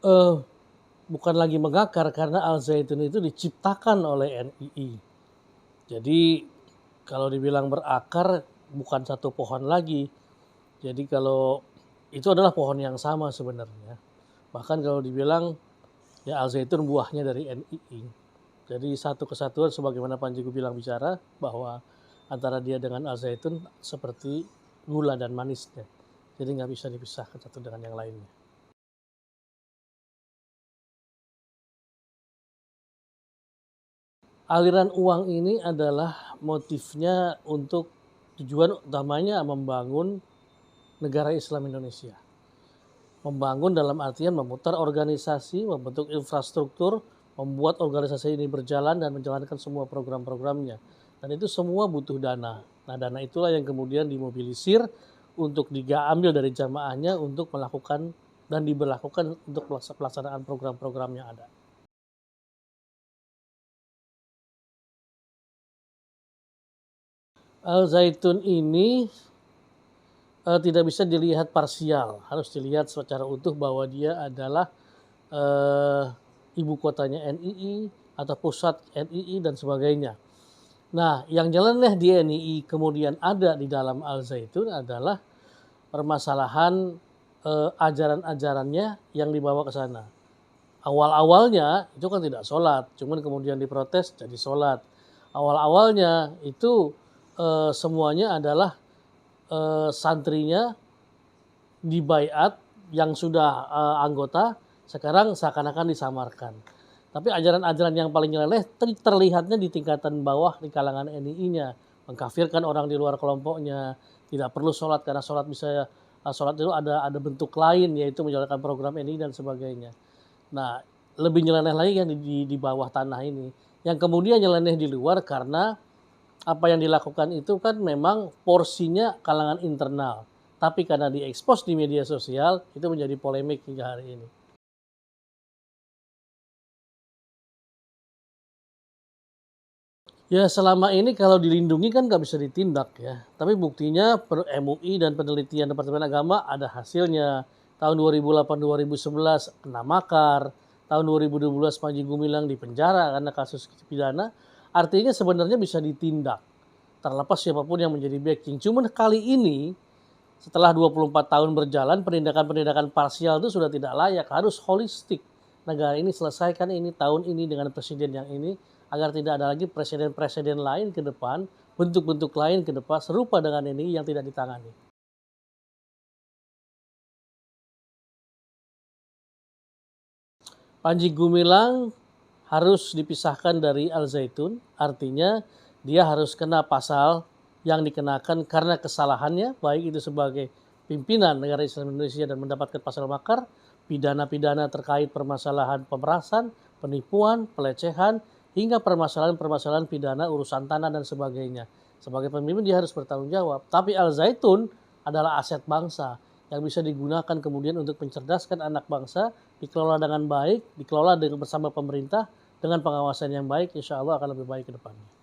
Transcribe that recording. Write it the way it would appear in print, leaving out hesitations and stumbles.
Eee, Bukan lagi mengakar karena Al Zaitun itu diciptakan oleh NII. Jadi kalau dibilang berakar bukan satu pohon lagi. Jadi kalau itu adalah pohon yang sama sebenarnya. Bahkan kalau dibilang ya Al Zaitun buahnya dari NII. Jadi satu kesatuan sebagaimana Panji Gumilang bicara bahwa antara dia dengan Al Zaitun seperti gula dan manisnya. Jadi nggak bisa dipisahkan satu dengan yang lainnya. Aliran uang ini adalah motifnya untuk tujuan utamanya membangun negara Islam Indonesia. Membangun dalam artian memutar organisasi, membentuk infrastruktur, membuat organisasi ini berjalan dan menjalankan semua program-programnya. Dan itu semua butuh dana. Nah, dana itulah yang kemudian dimobilisir untuk diambil dari jamaahnya untuk melakukan dan diberlakukan untuk pelaksanaan program-program yang ada. Al Zaitun ini tidak bisa dilihat parsial, harus dilihat secara utuh bahwa dia adalah eh, ibu kotanya NII atau pusat NII dan sebagainya. Nah, yang jalannya di NII kemudian ada di dalam Al Zaitun adalah permasalahan ajaran-ajarannya yang dibawa ke sana. Awal-awalnya itu kan tidak sholat, cuman kemudian diprotes jadi sholat. Awal-awalnya itu semuanya adalah santrinya dibaiat yang sudah anggota sekarang seakan-akan disamarkan. Tapi ajaran-ajaran yang paling nyeleneh terlihatnya di tingkatan bawah di kalangan NII-nya, mengkafirkan orang di luar kelompoknya, tidak perlu sholat karena sholat bisa sholat itu ada bentuk lain yaitu menjalankan program NII dan sebagainya. Nah, lebih nyeleneh lagi yang di bawah tanah ini. Yang kemudian nyeleneh di luar karena apa yang dilakukan itu kan memang porsinya kalangan internal. Tapi karena diekspos di media sosial, itu menjadi polemik hingga hari ini. Ya selama ini kalau dilindungi kan nggak bisa ditindak ya. Tapi buktinya MUI dan penelitian Departemen Agama ada hasilnya. Tahun 2008-2011 kena makar. Tahun 2012 Panji Gumilang di penjara karena kasus pidana. Artinya sebenarnya bisa ditindak. Terlepas siapapun yang menjadi backing. Cuman kali ini setelah 24 tahun berjalan, penindakan-penindakan parsial itu sudah tidak layak, harus holistik. Negara ini selesaikan ini tahun ini dengan presiden yang ini, agar tidak ada lagi presiden-presiden lain ke depan, bentuk-bentuk lain ke depan serupa dengan ini yang tidak ditangani. Panji Gumilang harus dipisahkan dari Al Zaitun, artinya dia harus kena pasal yang dikenakan karena kesalahannya, baik itu sebagai pimpinan negara Islam Indonesia dan mendapatkan pasal makar, pidana-pidana terkait permasalahan pemerasan, penipuan, pelecehan, hingga permasalahan-permasalahan pidana urusan tanah dan sebagainya. Sebagai pemimpin dia harus bertanggung jawab. Tapi Al Zaitun adalah aset bangsa yang bisa digunakan kemudian untuk mencerdaskan anak bangsa, dikelola dengan baik, dikelola dengan bersama pemerintah, dengan pengawasan yang baik, insya Allah akan lebih baik ke depannya.